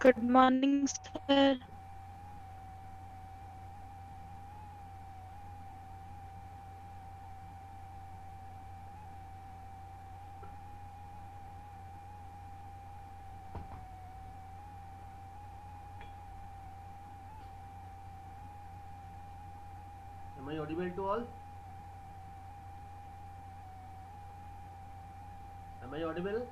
Good morning, sir. Am I audible to all? Am I audible?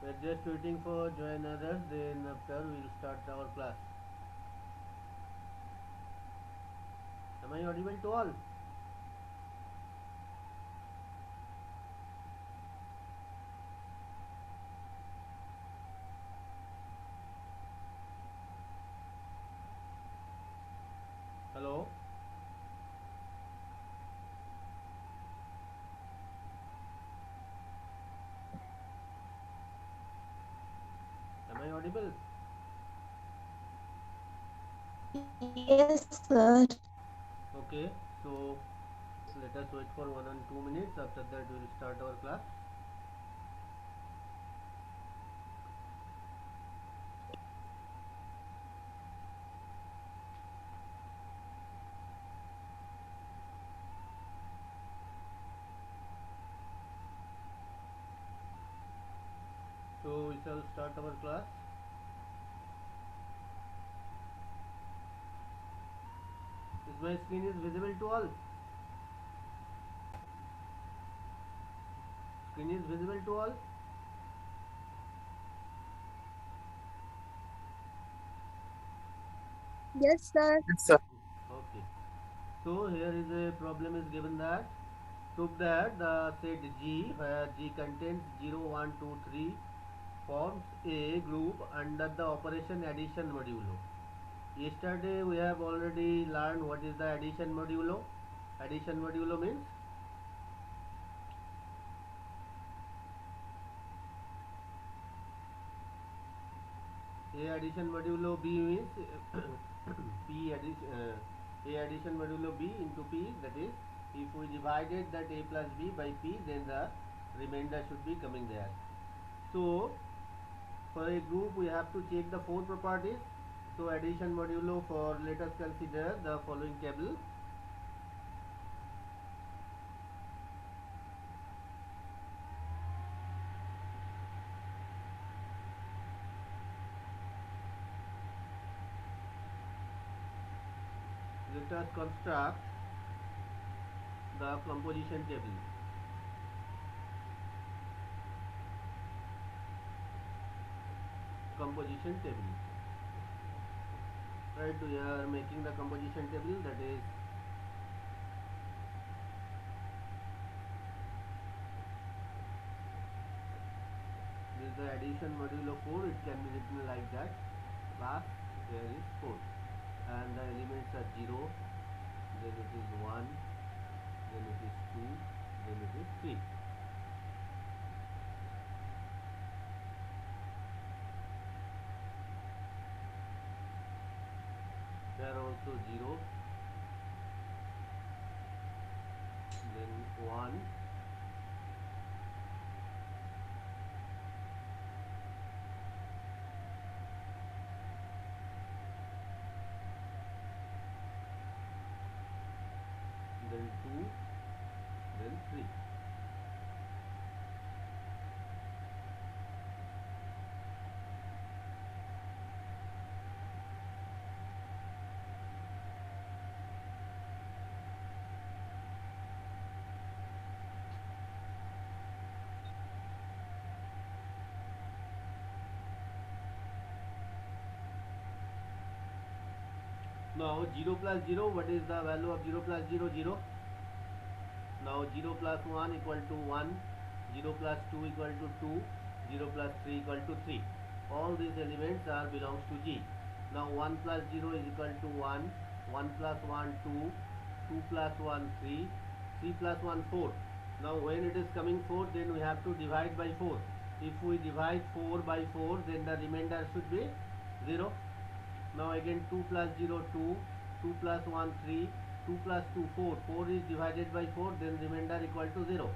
We're just waiting for join others, then after we'll start our class. Am I audible to all? Hello? Am I audible? Yes, sir. Okay, so let us wait for 1 and 2 minutes. After that, we'll start our class. So we shall start our class. Is my screen is visible to all? Screen is visible to all? Yes, sir. Yes, sir. Okay. So here is a problem is given that prove that the set G where G contains 0, 1, 2, 3 forms a group under the operation addition modulo. Yesterday we have already learned what is the addition modulo. Addition modulo means A addition modulo B means P addition A addition modulo B into P, that is if we divided that A plus B by P, then the remainder should be coming there. So for a group we have to check the four properties. So addition modulo for, let us consider the following table. Let us construct the composition table. Composition table. Right, we are making the composition table, that is this is the addition modulo 4. It can be written like that. Class here is 4 and the elements are 0, then it is 1, then it is 2, then it is 3. There are also 0, then 1, then 2, then 3. Now 0 plus 0, what is the value of 0 plus 0? 0. Now 0 plus 1 equal to 1, 0 plus 2 equal to 2, 0 plus 3 equal to 3. All these elements are belongs to G. Now 1 plus 0 is equal to 1, 1 plus 1 2, 2 plus 1 3, 3 plus 1 4. Now when it is coming 4, then we have to divide by 4. If we divide 4 by 4, then the remainder should be 0. Now again 2 plus 0 2, 2 plus 1 3, 2 plus 2 4. 4 is divided by 4, then remainder equal to 0.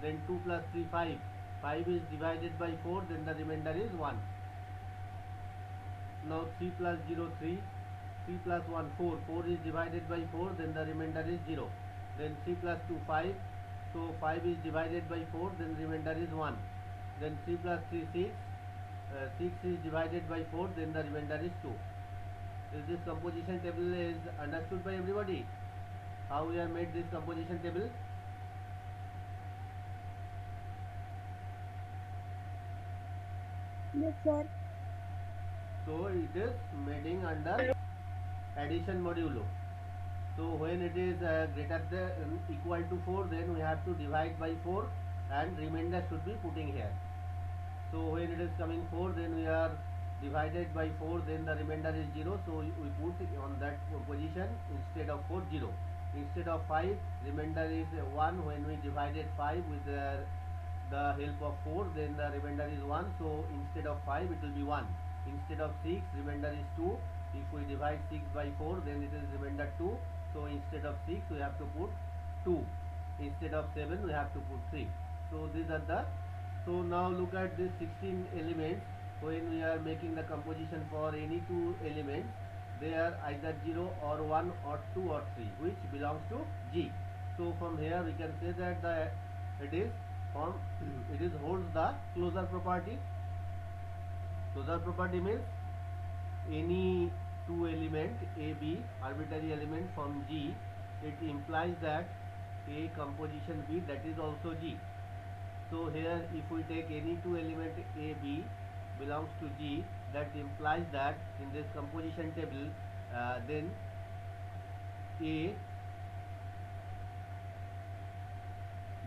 Then 2 plus 3 5, 5 is divided by 4, then the remainder is 1. Now 3 plus 0, 3. 3 plus 1, 4. 4 is divided by 4, then the remainder is 0. Then 3 plus 2, 5. So 5 is divided by 4, then remainder is 1. Then 3 plus 3, 6. 6 is divided by 4, then the remainder is 2. Is this composition table is understood by everybody? How we have made this composition table? Yes, sir. So it is making under addition modulo. So when it is greater than equal to 4, then we have to divide by 4 and remainder should be putting here. So when it is coming 4, then we are divided by 4, then the remainder is 0. So we put on that position instead of 4, 0. Instead of 5, remainder is 1. When we divided 5 with the help of 4, then the remainder is 1. So instead of 5, it will be 1. Instead of 6, remainder is 2. If we divide 6 by 4, then it is remainder 2. So instead of 6, we have to put 2. Instead of 7, we have to put 3. So these are the. So now look at these 16 elements. When we are making the composition for any two elements, they are either 0 or 1 or 2 or 3, which belongs to G. So from here we can say that it holds the closure property. Closure property means any two element A, B, arbitrary element from G, it implies that A composition B, that is also G. So here if we take any two element A, B belongs to G, that implies that in this composition table then A,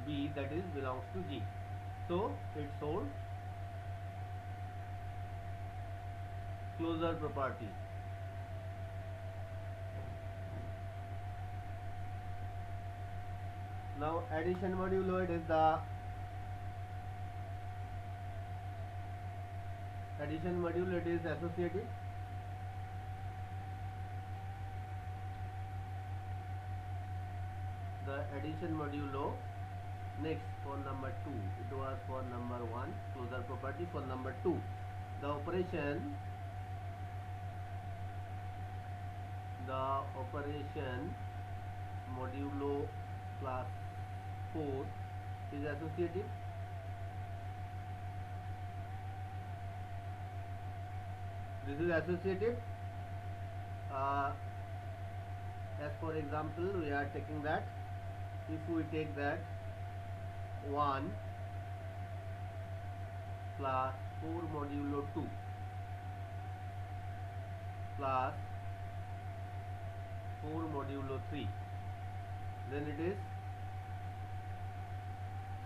B, that is belongs to G. So it holds closure property. Now addition modulo, it is the addition module, it is associative. The addition modulo. Next for number 2, it was for number 1 closure property. For number 2, the operation modulo plus 4 is associative. This is associative. As for example, we are taking that if we take that 1 plus 4 modulo 2 plus 4 modulo 3, then it is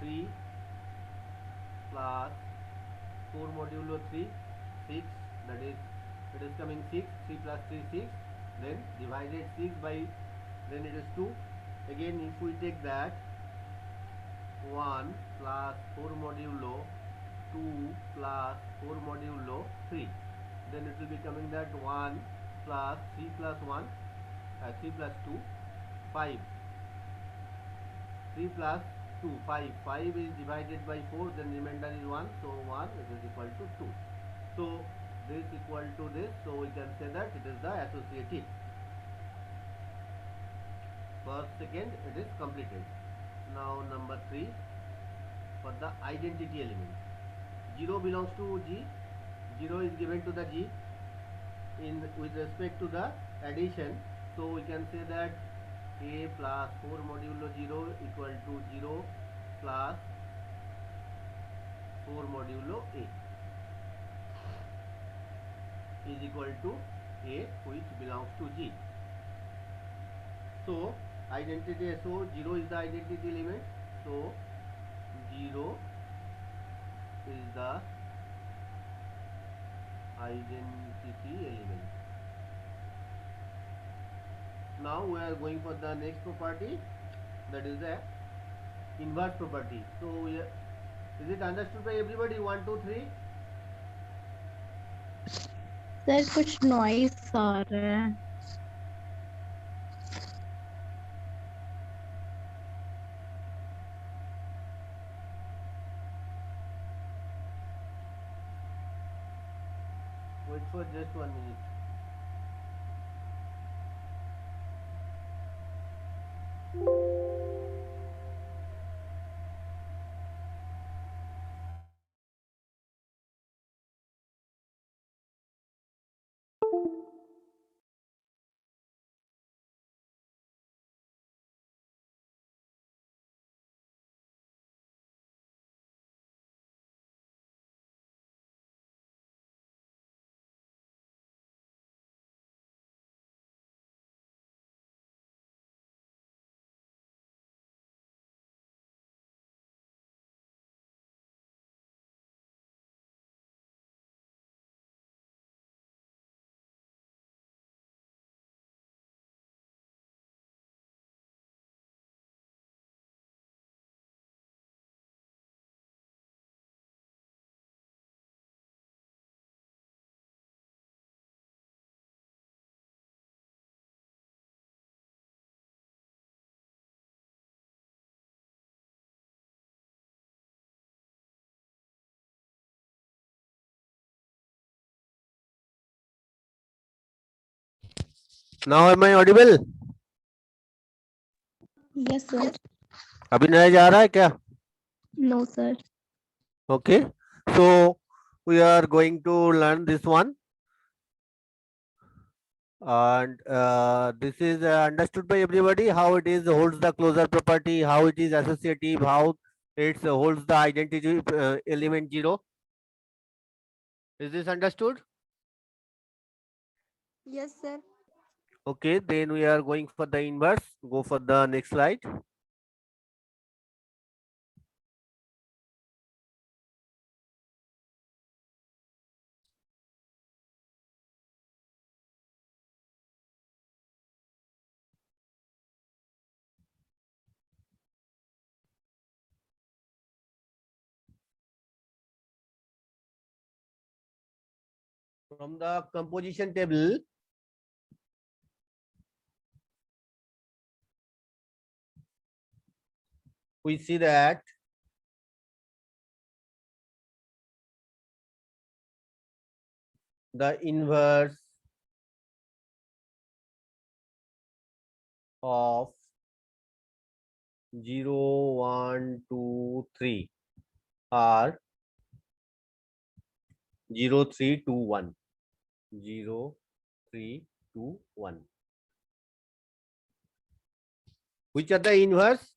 3 plus 4 modulo 3, 6, that is it is coming 6, 3 plus 3, 6, then divided 6 by, then it is 2. Again if we take that 1 plus 4 modulo 2 plus 4 modulo 3, then it will be coming that 1 plus 3 plus 1, 3 plus 2, 5, 3 plus 2, 5, 5 is divided by 4, then remainder is 1, so 1 it is equal to 2. So this equal to this, so we can say that it is the associative. First, second, it is completed. Now number 3, for the identity element, 0 belongs to G, 0 is given to the G with respect to the addition. So we can say that A plus 4 modulo 0 equal to 0 plus 4 modulo A is equal to A, which belongs to G. So identity, so 0 is the identity element, so 0 is the identity element. Now we are going for the next property, that is the inverse property. So is it understood by everybody? 1, 2, 3. Sir कुछ noise आ रहा है. Wait for just 1 minute. Now am I audible? Yes, sir. अभी नहीं जा रहा है क्या? No, sir. Okay, so we are going to learn this one, and this is understood by everybody how it is holds the closure property, how it is associative, how it holds the identity element 0. Is this understood? Yes, sir. Okay, then we are going for the inverse. Go for the next slide. From the composition table, we see that the inverse of 0, 1, 2, 3 are 0, 3, 2, 1. 0, 3, 2, 1. Which are the inverse?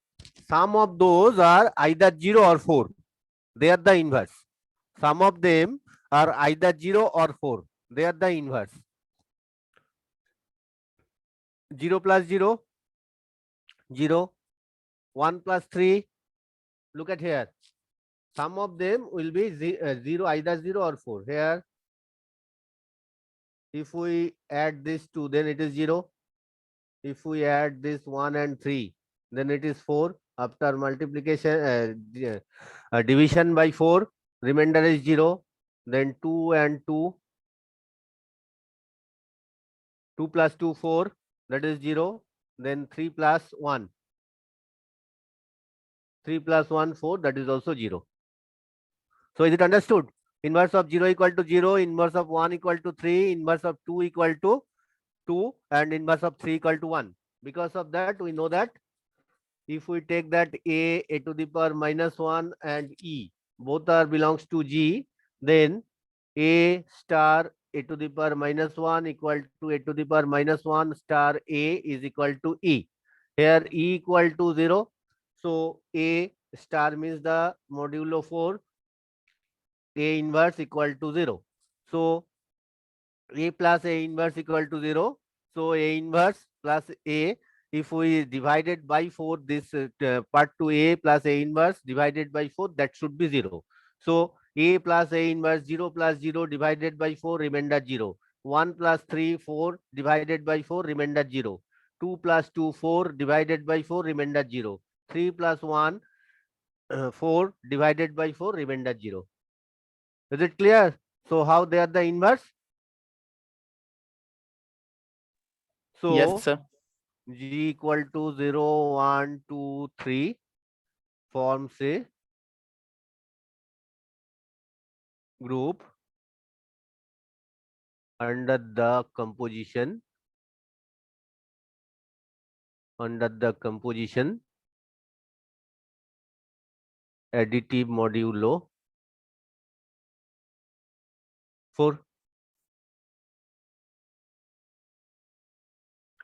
Some of those are either 0 or 4. They are the inverse. Some of them are either 0 or 4. They are the inverse. 0 plus 0, 0. 1 plus 3. Look at here. Some of them will be 0, either 0 or 4. Here, if we add this 2, then it is 0. If we add this 1 and 3, then it is 4. After multiplication, division by 4, remainder is 0. Then 2 and 2. 2 plus 2, 4. That is 0. Then 3 plus 1. 3 plus 1, 4. That is also 0. So is it understood? Inverse of 0 equal to 0. Inverse of 1 equal to 3. Inverse of 2 equal to 2. And inverse of 3 equal to 1. Because of that, we know that if we take that a to the power minus 1 and e, both are belongs to G, then a star a to the power minus 1 equal to a to the power minus 1 star a is equal to e. Here e equal to 0. So a star means the modulo 4, a inverse equal to 0. So a plus a inverse equal to 0. So a inverse plus a, if we divided by 4, this part to a plus a inverse divided by 4, that should be 0. So a plus a inverse 0 plus 0 divided by 4, remainder 0. 1 plus 3, 4 divided by 4, remainder 0. 2 plus 2, 4 divided by 4, remainder 0. 3 plus 1, 4 divided by 4, remainder 0. Is it clear? So how they are the inverse? So Yes, sir. G equal to 0, 1, 2, 3 forms a group under the composition additive modulo 4.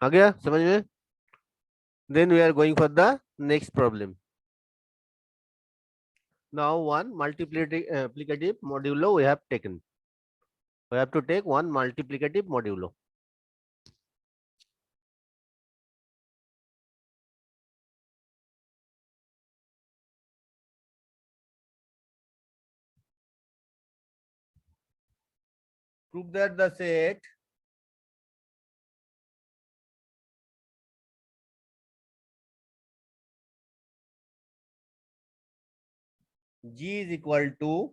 आ गया समझ में? Then we are going for the next problem. Now one multiplicative modulo we have taken. We have to take one multiplicative modulo. Prove that the set G is equal to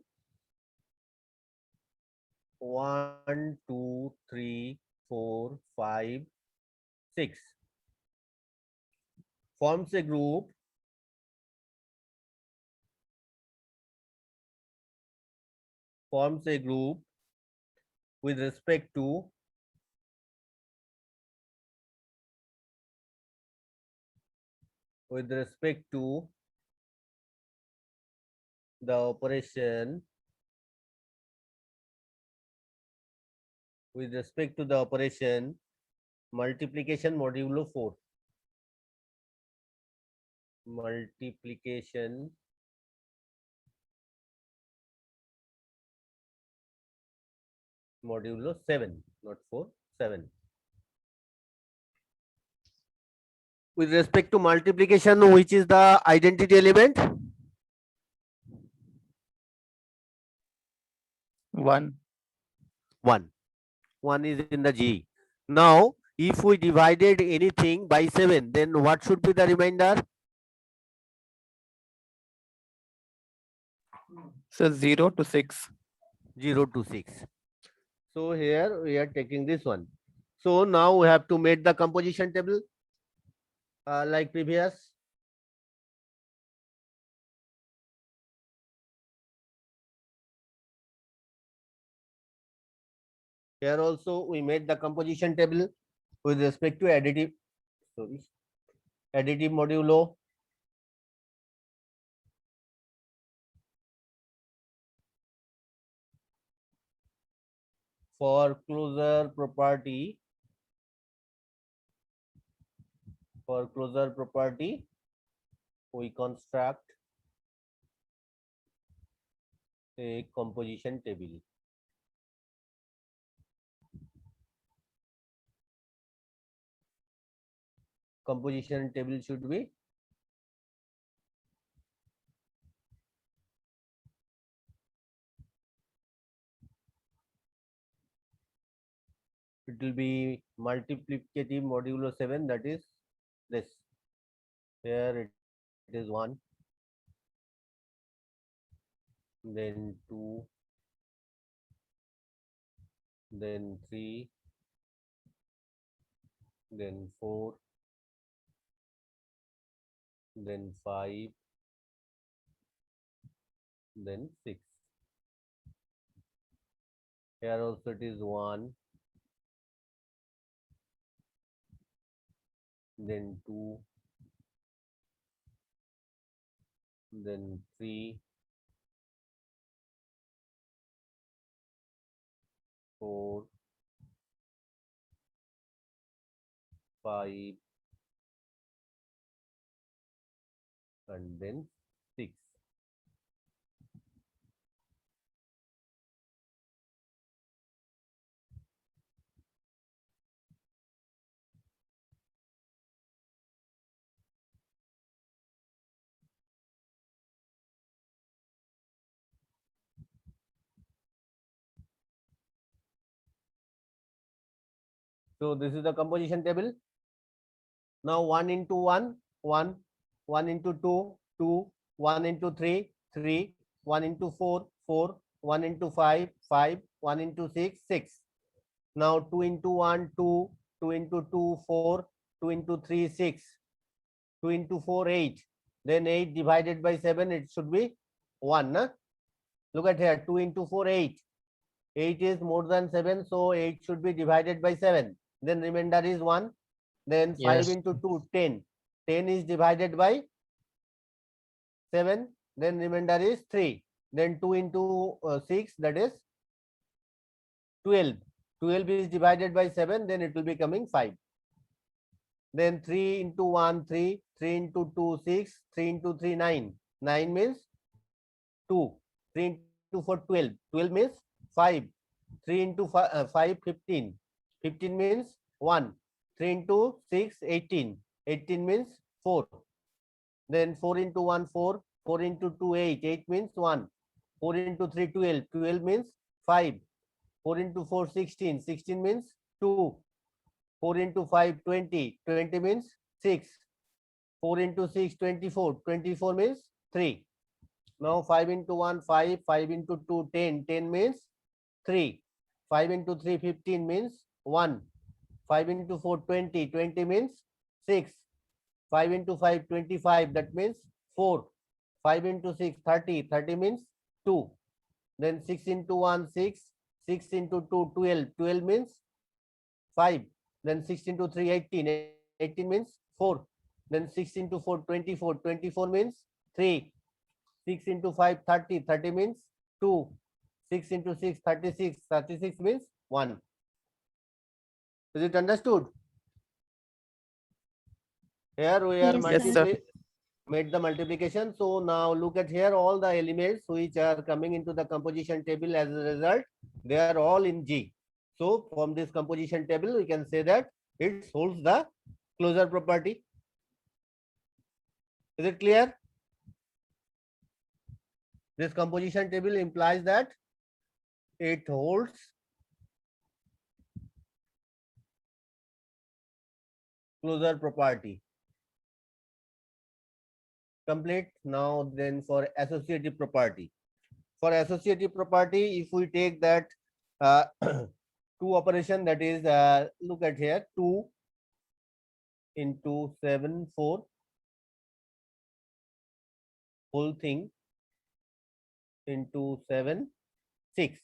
1, 2, 3, 4, 5, 6 forms a group with respect to the operation multiplication modulo 4. Multiplication modulo 7, not 4, 7. With respect to multiplication, which is the identity element? 1. 1. 1 is in the G. Now, if we divided anything by 7, then what should be the remainder? So 0 to 6. 0 to 6. So here we are taking this one. So now we have to make the composition table like previous. Here also we made the composition table with respect to additive modulo. For closure property, we construct a composition table. Composition table should be it will be multiplicative modulo 7, that is this. Here it is 1, then 2, then 3, then 4, then 5, then 6. Here also it is 1, then 2, then 3, 4, 5, and then 6. So this is the composition table. Now 1 into 1, 1, 1 into 2, 2, 1 into 3, 3, 1 into 4, 4, 1 into 5, 5, 1 into 6, 6. Now 2 into 1, 2, 2 into 2, 4, 2 into 3, 6, 2 into 4, 8. Then 8 divided by 7, it should be 1. Look at here, 2 into 4, 8. 8 is more than 7, so 8 should be divided by 7. Then remainder is 1. Then 5 Yes. into 2, 10. 10 is divided by 7. Then remainder is 3. Then 2 into 6, that is 12. 12 is divided by 7, then it will be coming 5. Then 3 into 1, 3. 3 into 2, 6. 3 into 3, 9. 9 means 2. 3 into 4, 12. 12 means 5. 3 into 5, 15. 15 means 1. 3 into 6, 18. 18 means 4. Then 4 into 1, 4. 4 into 2, 8. 8 means 1. 4 into 3, 12. 12 means 5. 4 into 4, 16. 16 means 2. 4 into 5, 20. 20 means 6. 4 into 6, 24. 24 means 3. Now 5 into 1, 5. 5 into 2, 10. 10 means 3. 5 into 3, 15 means 1. 5 into 4, 20. 20 means 6. 5 into 5, 25. That means 4. 5 into 6, 30. 30 means 2. Then 6 into 1, 6. 6 into 2, 12. 12 means 5. Then 6 into 3, 18. 18 means 4. Then 6 into 4, 24. 24 means 3. 6 into 5, 30. 30 means 2. 6 into 6, 36. 36 means 1. Is it understood? Here we are Yes, sir. made the multiplication. So now look at here, all the elements which are coming into the composition table as a result, they are all in G. So from this composition table, we can say that it holds the closure property. Is it clear? This composition table implies that it holds closure property. Complete. Now then for associative property. For associative property, if we take that two operation, that is look at here, 2 into 7, 4, whole thing into 7, 6.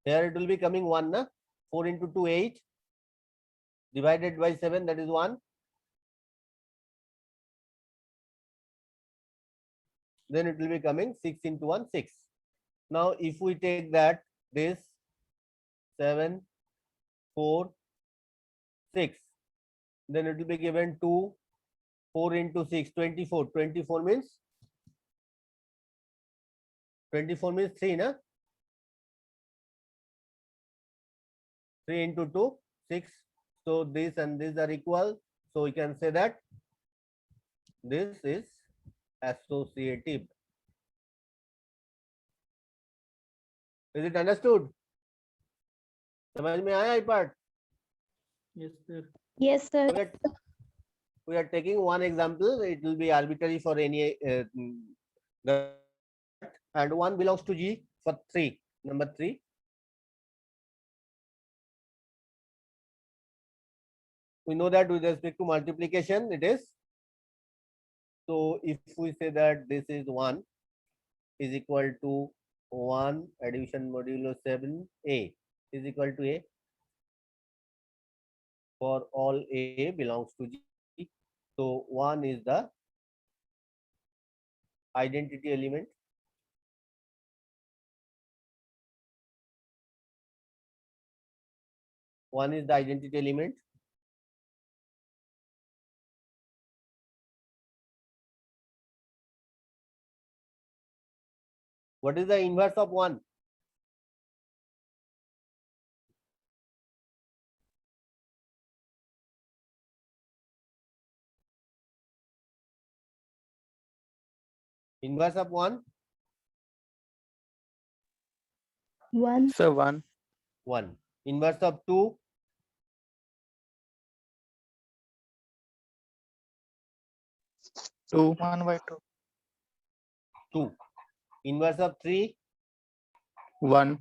Here it will be coming 1, na? 4 into 2, 8. Divided by 7, that is 1. Then it will be coming 6 into 1, 6. Now if we take that, this 7, 4, 6, then it will be given 2, 4 into 6, 24. 24 means 3, na? 3 into 2, 6. So this and this are equal. So we can say that this is associative. Is it understood? समझ में आया ये part? Yes, sir. Yes, sir. We are taking one example. It will be arbitrary for any and 1 belongs to G for 3. Number 3. We know that with respect to multiplication, it is. So if we say that this is 1 is equal to 1 addition modulo 7a is equal to a, for all a belongs to G. So 1 is the identity element. One is the identity element. What is the inverse of 1? Inverse of 1? 1. Sir, 1. 1. Inverse of 2? 2. 1 by 2. 2. Inverse of 3? 1.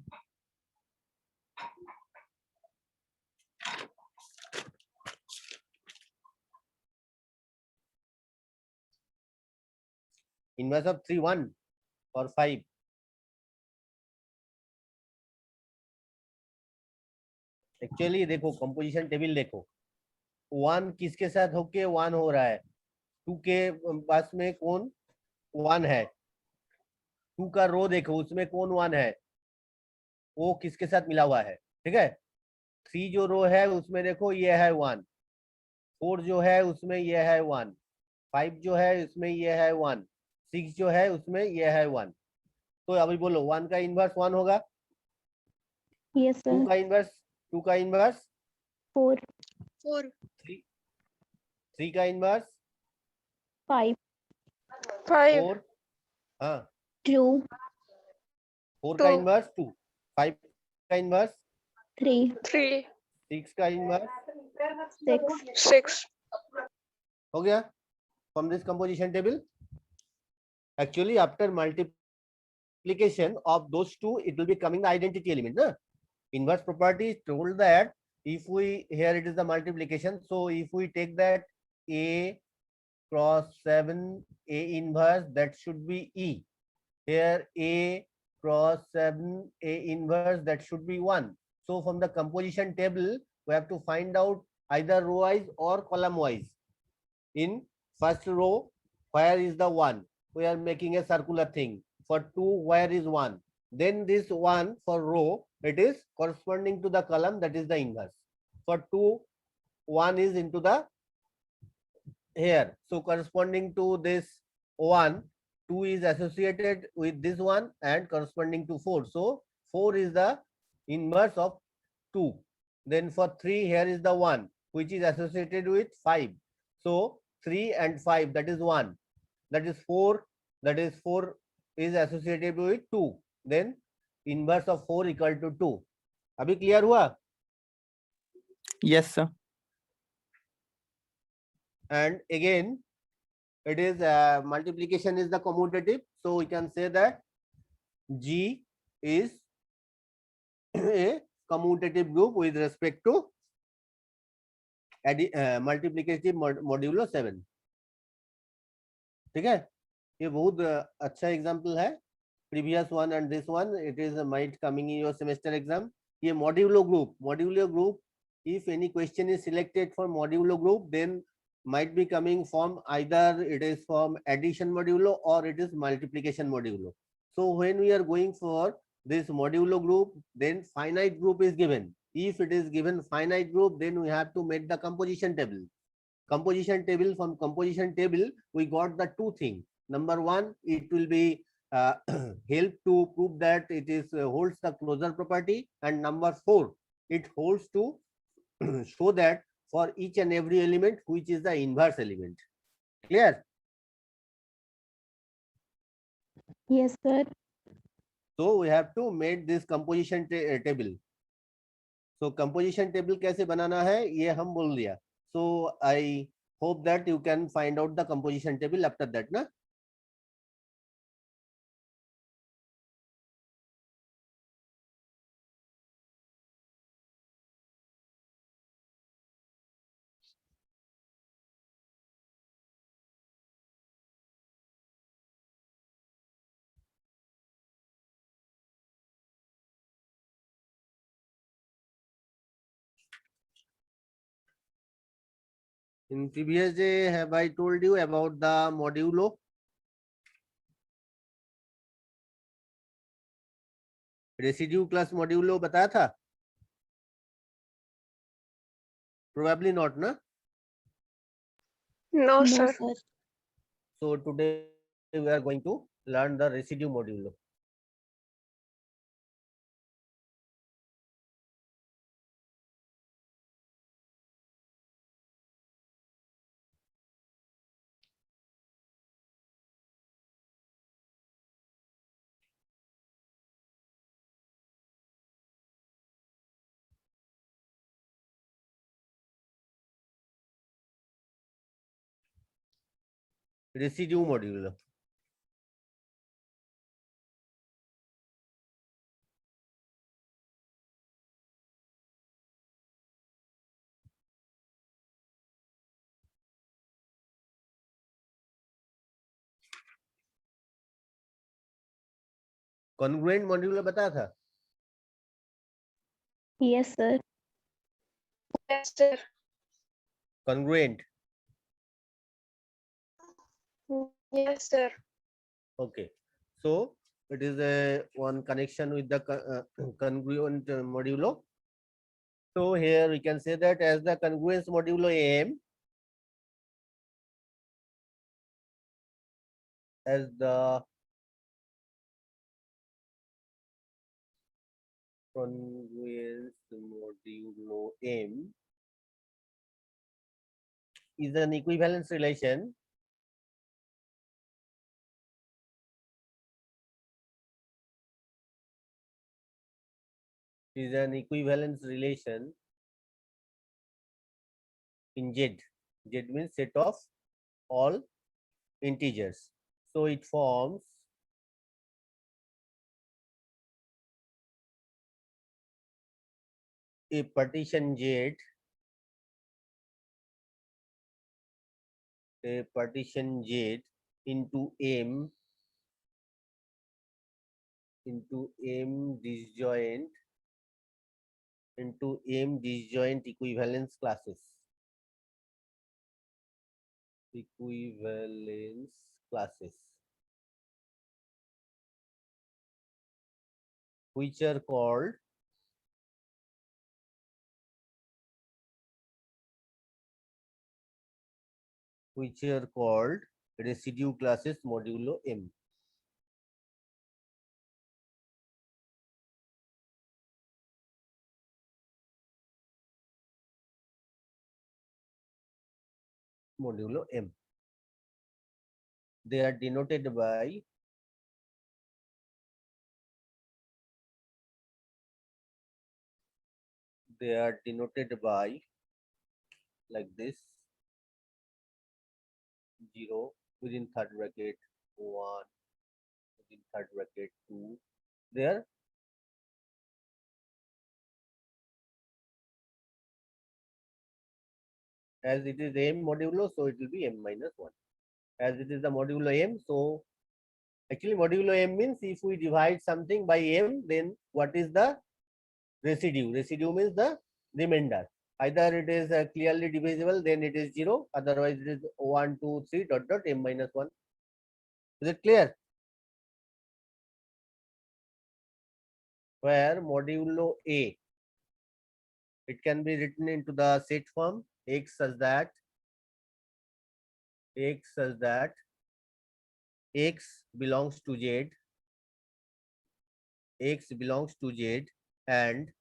Inverse of 3 1 or 5. Actually देखो composition table देखो, 1 किसके साथ होके 1 हो रहा है, 2 के पास में कौन 1 है, 2 का रो देखो उसमें कौन 1 है, वो किसके साथ मिला हुआ है, ठीक है। 3 जो रो है उसमें देखो ये है 1, 4 जो है उसमें ये है 1, 5 जो है उसमें ये है 1, 6 जो है उसमें ये है 1। तो अभी बोलो 1 का इनवर्स 1 होगा, Yes, 2 sir. का इनवर्स 2 का इनवर्स 4, 3, 3 का इनवर्स 5, 4, हाँ 2, 4 का इनवर्स 2, 5 का इनवर्स 3, 6 का इनवर्स 6. हो गया from this composition table. Actually after multiplication of those two it will be coming the identity element, na? Inverse property is told that if we, here it is the multiplication, so if we take that A cross 7 A inverse, that should be E. Here A cross 7 A inverse, that should be 1. So from the composition table we have to find out either row wise or column wise. In first row, where is the 1? We are making a circular thing. For 2, where is 1? Then this 1 for row, it is corresponding to the column, that is the inverse. For 2, 1 is into the here. So corresponding to this 1, 2 is associated with this one and corresponding to 4. So 4 is the inverse of 2. Then for 3, here is the 1 which is associated with 5. So 3 and 5, that is 1. That is 4. That is 4 is associated with 2. Then inverse of 4 equal to 2. अभी clear हुआ? Yes, sir. And again, it is multiplication is the commutative. So we can say that G is a commutative group with respect to multiplicative modulo 7. ठीक है, ये बहुत अच्छा example है. Previous one and this one, it is might coming in your semester exam. ये modulo group, if any question is selected for modulo group, then might be coming from either it is from addition modulo or it is multiplication modulo. So when we are going for this modulo group, then finite group is given. If it is given finite group, then we have to make the composition table. Composition table, from composition table we got the two things. Number one, it will be help to prove that it is holds the closure property, and number 4, it holds to show that for each and every element which is the inverse element. Clear? Yes, sir. So we have to make this composition table. So composition table कैसे बनाना है ये हम बोल दिया. So I hope that you can find out the composition table after that, na? In previous day, have I told you about the modulo? Residue class modulo बताया था? Probably not, na? No, No, sir. sir. So today we are going to learn the residue modulo. Residue modulo. Congruent modulo बताया था? Yes, sir. Yes, sir. Congruent. Yes, sir. Okay. So it is a one connection with the congruent modulo. So here we can say that as the congruence modulo M, as the congruence modulo M is an equivalence relation in Z. Z means set of all integers. So it forms a partition Z, into M disjoint equivalence classes. Which are called residue classes modulo M. Modulo M. They are denoted by like this: 0 within third bracket, 1 within third bracket, 2. There as it is M modulo, so it will be M minus 1. As it is the modulo M, so actually modulo M means if we divide something by M, then what is the residue? Residue means the remainder. Either it is clearly divisible, then it is 0. Otherwise, it is 1, 2, 3 dot dot M minus 1. Is it clear? Where modulo A, it can be written into the set form x such that x belongs to Z, and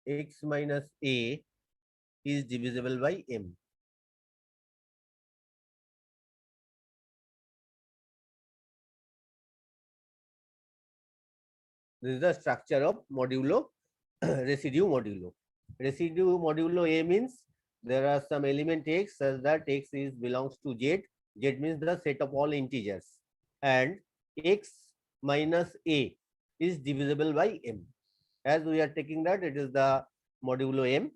x minus A is divisible by M. This is the structure of modulo residue modulo. Residue modulo A means there are some element x such that x is belongs to Z. Z means the set of all integers, and x minus A is divisible by M. As we are taking that, it is the modulo M.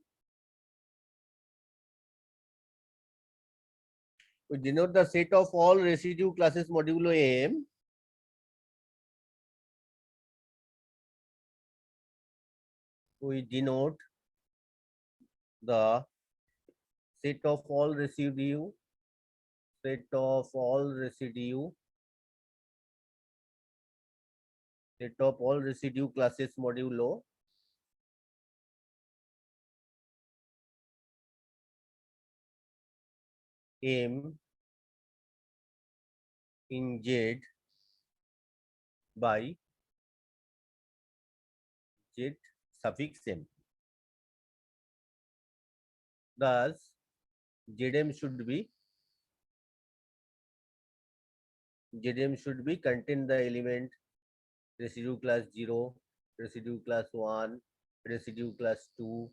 We denote the set of all residue classes modulo M. We denote the set of all residue classes modulo M in Z by Z suffix M. Thus, Zm should be contain the element residue class 0, residue class 1, residue class 2,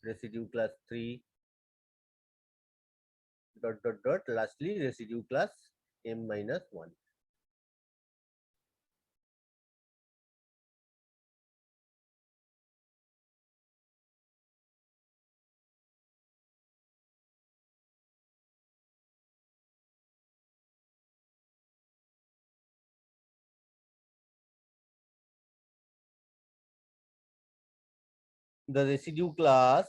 residue class 3, dot dot dot, lastly residue class M minus 1. the residue class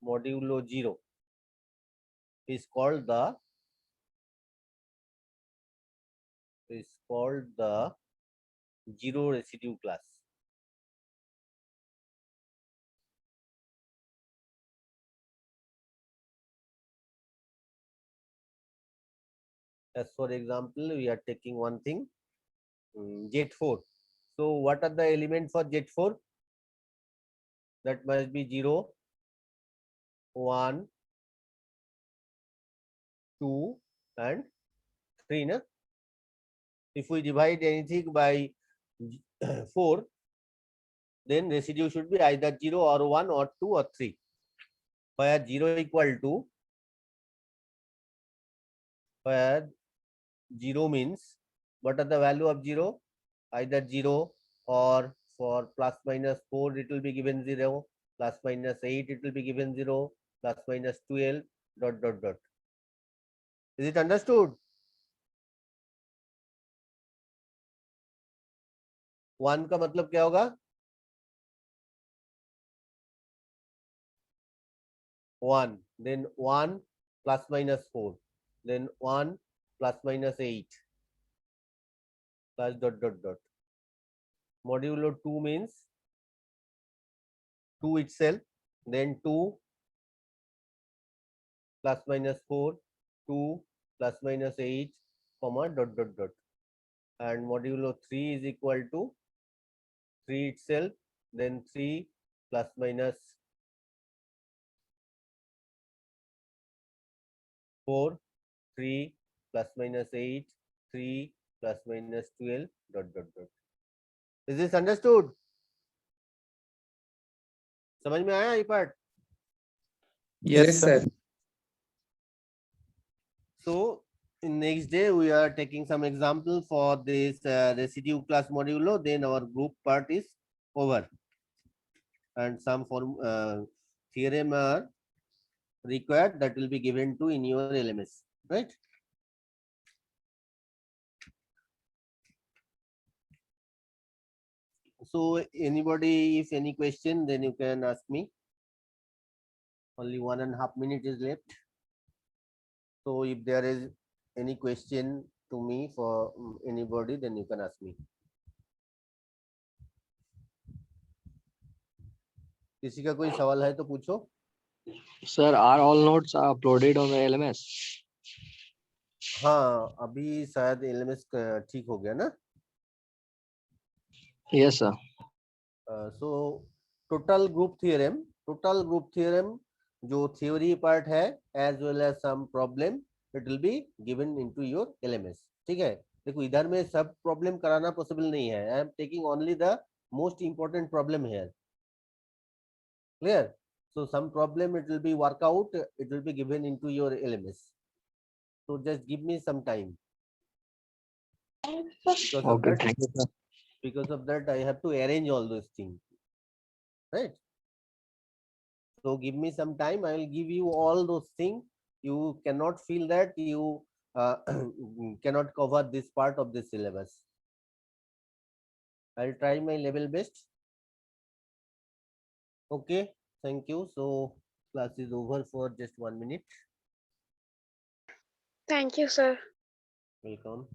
modulo 0 is called the zero residue class. As for example, we are taking one thing, Z4. So what are the elements for Z4? That must be 0, 1, 2 and 3. Na? If we divide anything by 4, then residue should be either 0 or 1 or 2 or 3. Where 0 means, what are the value of 0? Either 0 or for plus minus 4 it will be given 0, plus minus 8 it will be given 0, plus minus 12 ... Is it understood? 1 का मतलब क्या होगा? 1, then 1 plus minus 4, then 1 plus minus 8 plus ... Modulo 2 means 2 itself, then 2 plus minus 4, 2 plus minus 8, comma ... And modulo 3 is equal to 3 itself, then 3 plus minus 4, 3 plus minus 8, 3 plus minus 12 ... Is this understood? समझ में आया ये part? Yes, sir. So in next day we are taking some example for this residue class modulo. Then our group part is over, and some form theorem are required that will be given to in your LMS, right? So anybody, if any question, then you can ask me. Only 1.5 minutes is left. So if there is any question to me for anybody, then you can ask me. किसी का कोई सवाल है तो पूछो. Sir, are all notes uploaded on the LMS? हाँ, अभी शायद LMS ठीक हो गया ना? Yes, sir. So total group theorem जो theory part है as well as some problem, it will be given into your LMS. ठीक है? देखो इधर में सब problem कराना possible नहीं है. I am taking only the most important problem here. Clear? So some problem it will be work out, it will be given into your LMS. So just give me some time. Okay, thank you, sir. Because of that, I have to arrange all those things. Right? So give me some time. I will give you all those things. You cannot feel that you cannot cover this part of the syllabus. I'll try my level best. Okay. Thank you. So class is over for just 1 minute. Thank you, sir. Welcome.